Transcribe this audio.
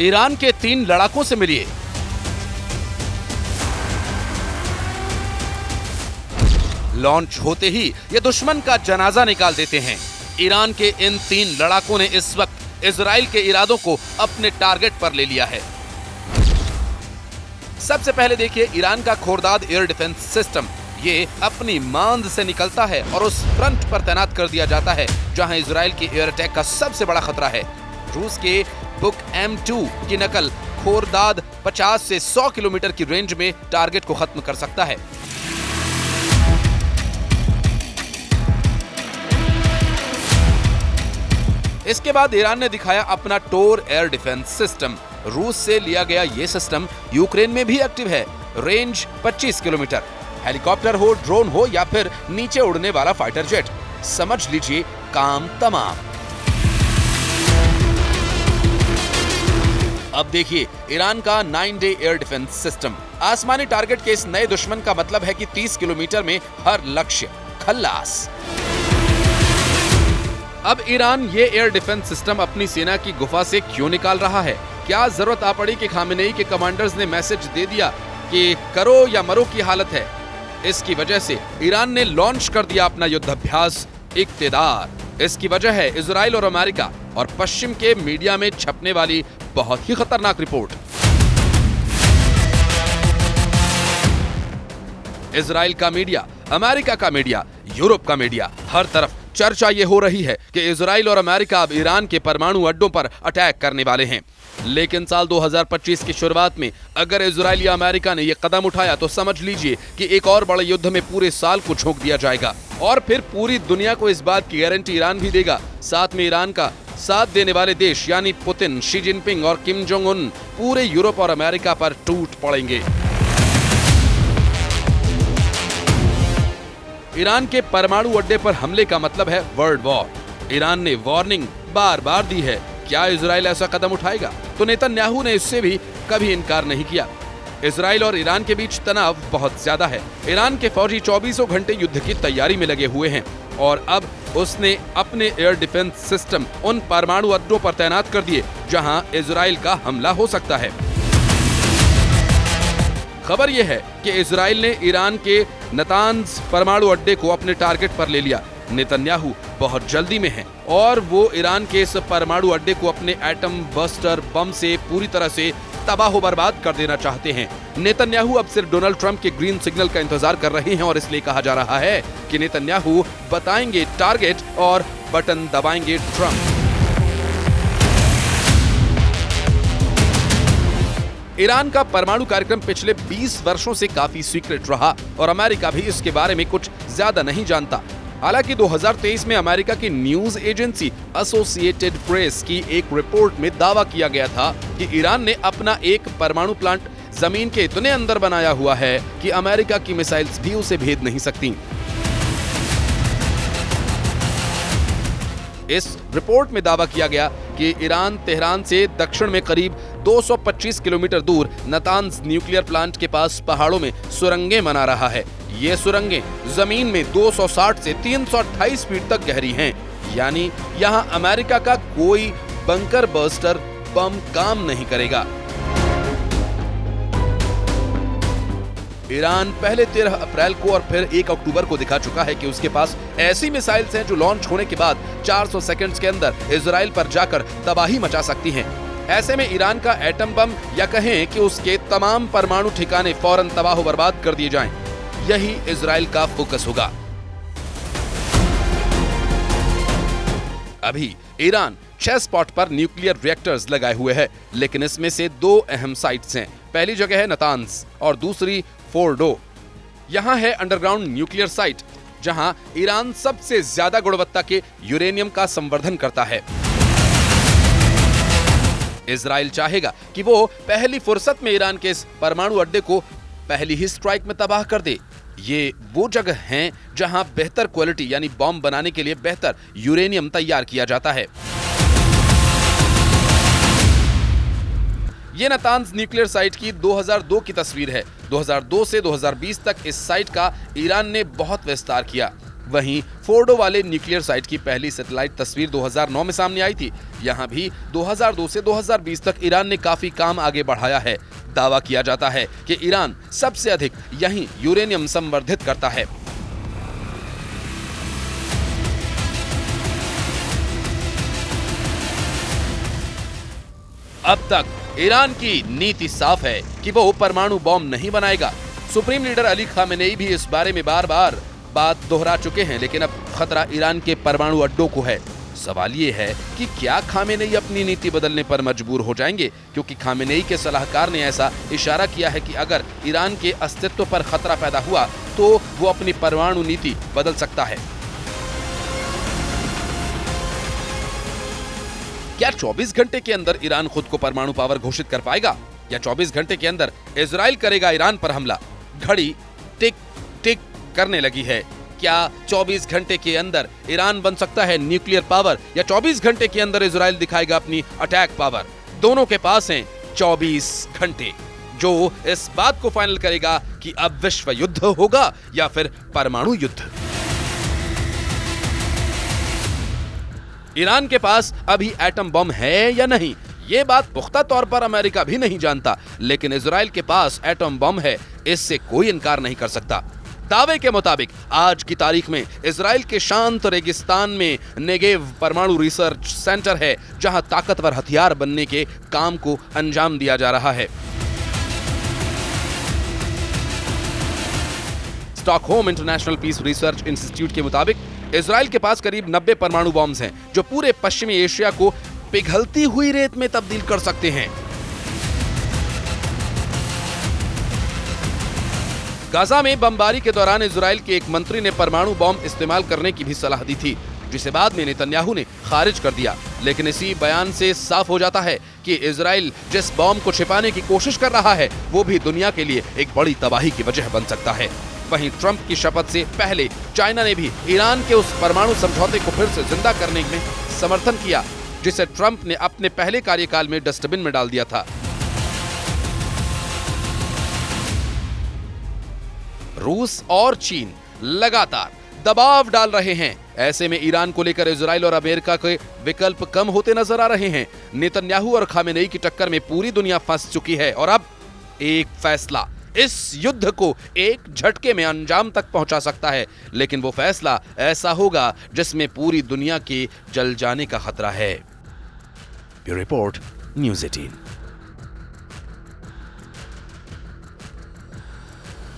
Iran के 3 लड़ाकों से मिलिए। लॉन्च होते ही ये दुश्मन का जनाजा निकाल देते हैं। ईरान के इन 3 लड़ाकों ने इस वक्त इजराइल के इरादों को अपने टारगेट पर ले लिया है। सबसे पहले देखिए ईरान का खोरदाद एयर डिफेंस सिस्टम। ये अपनी मांद से निकलता है और उस फ्रंट पर तैनात कर दिया जाता है जहां इजराइल के एयर अटैक का सबसे बड़ा खतरा है। रूस के बुक M2 की नकल खोरदाद 50 से 100 किलोमीटर की रेंज में टारगेट को खत्म कर सकता है। इसके बाद ईरान ने दिखाया अपना टोर एयर डिफेंस सिस्टम। रूस से लिया गया ये सिस्टम यूक्रेन में भी एक्टिव है। Range 25 kilometre. हेलीकॉप्टर हो, ड्रोन हो या फिर नीचे उड़ने वाला फाइटर जेट, समझ लीजिए काम तमाम। अब देखिए ईरान का 9-डे एयर डिफेंस सिस्टम। आसमानी टारगेट के इस नए दुश्मन का मतलब है कि 30 किलोमीटर में हर लक्ष्य खल्लास। अब ईरान ये एयर डिफेंस सिस्टम अपनी सेना की गुफा से क्यों निकाल रहा है? क्या जरूरत आ पड़ी कि खामेनेई के कमांडर्स ने मैसेज दे दिया कि करो या मरो की हालत है? इसकी वजह से ईरान ने लॉन्च कर दिया अपना युद्धाभ्यास इक्तेदार। इसकी वजह है इजराइल और अमेरिका और पश्चिम के मीडिया में छपने वाली बहुत ही खतरनाक रिपोर्ट। इजराइल का मीडिया, अमेरिका का मीडिया, यूरोप का मीडिया, हर तरफ चर्चा ये हो रही है कि इजराइल और अमेरिका अब ईरान के परमाणु अड्डों पर अटैक करने वाले हैं। लेकिन साल 2025 की शुरुआत में अगर इजराइल या अमेरिका ने यह कदम उठाया तो समझ लीजिए कि एक और बड़े युद्ध में पूरे साल को झोंक दिया जाएगा और फिर पूरी दुनिया को इस बात की गारंटी ईरान भी देगा। साथ में ईरान का साथ देने वाले देश यानी पुतिन, शी जिनपिंग और किम जोंग उन पूरे यूरोप और अमेरिका पर टूट पड़ेंगे। ईरान के परमाणु अड्डे पर हमले का मतलब है वर्ल्ड वॉर। ईरान ने वार्निंग बार बार दी है। क्या इजराइल ऐसा कदम उठाएगा? तो नेतन्याहू ने इससे भी कभी इनकार नहीं किया। इजराइल और ईरान के बीच तनाव बहुत ज्यादा है। ईरान के फौजी 24 घंटे युद्ध की तैयारी में लगे हुए हैं और अब उसने अपने एयर डिफेंस सिस्टम उन परमाणु अड्डों पर तैनात कर दिए जहां इजराइल का हमला हो सकता है। खबर यह है कि इजराइल ने ईरान के नतान्ज परमाणु अड्डे को अपने टारगेट पर ले लिया। नेतन्याहू बहुत जल्दी में है और वो ईरान के इस परमाणु अड्डे को अपने एटम बस्टर बम से पूरी तरह से तबाह बर्बाद कर देना चाहते हैं। नेतन्याहू अब सिर्फ डोनाल्ड ट्रंप के ग्रीन सिग्नल का इंतजार कर रहे हैं और इसलिए कहा जा रहा है कि नेतन्याहू बताएंगे टारगेट और बटन दबाएंगे ट्रंप। ईरान का परमाणु कार्यक्रम पिछले 20 वर्षों से काफी सीक्रेट रहा और अमेरिका भी इसके बारे में कुछ ज्यादा नहीं जानता। हालांकि 2023 में अमेरिका की न्यूज एजेंसी एसोसिएटेड प्रेस की एक रिपोर्ट में दावा किया गया था कि ईरान ने अपना एक परमाणु प्लांट जमीन के इतने अंदर बनाया हुआ है कि अमेरिका की मिसाइल्स भी उसे भेद नहीं सकती। इस रिपोर्ट में दावा किया गया कि ईरान तेहरान से दक्षिण में करीब 225 किलोमीटर दूर नतान्ज न्यूक्लियर प्लांट के पास पहाड़ों में सुरंगें बना रहा है। ये सुरंगें जमीन में 260 से 328 फीट तक गहरी हैं। यानी यहाँ अमेरिका का कोई बंकर बस्टर बम काम नहीं करेगा। ईरान पहले 13 अप्रैल को और फिर 1 अक्टूबर को दिखा चुका है कि उसके पास ऐसी मिसाइल्स हैं जो लॉन्च होने के बाद 400 सेकंड्स के अंदर इजराइल पर जाकर तबाही मचा सकती हैं। ऐसे में ईरान का एटम बम या कहें कि उसके तमाम परमाणु ठिकाने फौरन तबाह बर्बाद कर दिए जाएं, यही इजराइल का फोकस होगा। अभी ईरान 6 स्पॉट पर न्यूक्लियर रिएक्टर्स लगाए हुए है, लेकिन इसमें से 2 अहम साइट्स हैं। पहली जगह है नतान्ज और दूसरी फोर्डो। यहां है अंडरग्राउंड न्यूक्लियर साइट जहां ईरान सबसे ज्यादा गुणवत्ता के यूरेनियम का संवर्धन करता है। इजराइल चाहेगा कि वो पहली फुर्सत में ईरान के इस परमाणु अड्डे को पहली ही स्ट्राइक में तबाह कर दे। ये वो जगह हैं जहां बेहतर क्वालिटी यानी बॉम्ब बनाने के लिए बेहतर यूरेनियम तैयार किया जाता है। ये नतान्ज न्यूक्लियर साइट की 2002 की तस्वीर है। 2002 से 2020 तक इस साइट का ईरान ने बहुत विस्तार किया। वहीं फोर्डो वाले न्यूक्लियर साइट की पहली सैटेलाइट तस्वीर 2009 में सामने आई थी। यहां भी 2002 से 2020 तक ईरान ने काफी काम आगे बढ़ाया है। दावा किया जाता है कि ईरान सबसे अधिक यहीं यूरेनियम संवर्धित करता है। अब तक ईरान की नीति साफ है कि वो परमाणु बॉम्ब नहीं बनाएगा। सुप्रीम लीडर अली खामेनेई भी इस बारे में बार-बार बात दोहरा चुके हैं, लेकिन अब खतरा ईरान के परमाणु अड्डों को है। सवाल ये है कि क्या खामेनेई अपनी नीति बदलने पर मजबूर हो जाएंगे, क्योंकि खामेनेई के सलाहकार ने ऐसा इशारा किया है कि अगर ईरान के अस्तित्व पर खतरा पैदा हुआ तो वो अपनी परमाणु नीति बदल सकता है। क्या 24 घंटे के अंदर ईरान खुद को परमाणु पावर घोषित कर पाएगा, या 24 घंटे के अंदर इजराइल करेगा ईरान पर हमला? घड़ी टिक टिक करने लगी है। क्या 24 घंटे के अंदर ईरान बन सकता है न्यूक्लियर पावर, या 24 घंटे के अंदर इजराइल दिखाएगा अपनी अटैक पावर? दोनों के पास हैं 24 घंटे, जो इस बात को फाइनल करेगा कि अब विश्व युद्ध होगा या फिर परमाणु युद्ध। ईरान के पास अभी एटम बम है या नहीं, ये बात पुख्ता तौर पर अमेरिका भी नहीं जानता, लेकिन इजराइल के पास एटम बम है, इससे कोई इनकार नहीं कर सकता। दावे के मुताबिक आज की तारीख में इजराइल के शांत रेगिस्तान में नेगेव परमाणु रिसर्च सेंटर है, जहां ताकतवर हथियार बनने के काम को अंजाम दिया जा रहा है। Stockholm International Peace Research Institute के मुताबिक इजराइल के पास करीब 90 परमाणु बॉम्ब्स हैं, जो पूरे पश्चिमी एशिया को पिघलती हुई रेत में तब्दील कर सकते हैं। गाजा में बमबारी के दौरान इजराइल के एक मंत्री ने परमाणु बॉम्ब इस्तेमाल करने की भी सलाह दी थी, जिसे बाद में नेतन्याहू ने खारिज कर दिया। लेकिन इसी बयान से साफ हो जाता है कि इजराइल जिस बॉम्ब को छिपाने की कोशिश कर रहा है, वो भी दुनिया के लिए एक बड़ी तबाही की वजह बन सकता है। वहीं ट्रंप की शपथ से पहले चाइना ने भी ईरान के उस परमाणु समझौते को फिर से जिंदा करने में समर्थन किया, जिसे ट्रंप ने अपने पहले कार्यकाल में डस्टबिन में डाल दिया था। रूस और चीन लगातार दबाव डाल रहे हैं। ऐसे में ईरान को लेकर इजराइल और अमेरिका के विकल्प कम होते नजर आ रहे हैं। नेतन्याहू और खामेनेई की टक्कर में पूरी दुनिया फंस चुकी है, और अब एक फैसला इस युद्ध को एक झटके में अंजाम तक पहुंचा सकता है। लेकिन वो फैसला ऐसा होगा जिसमें पूरी दुनिया के जल जाने का खतरा है। Bureau report, news 18।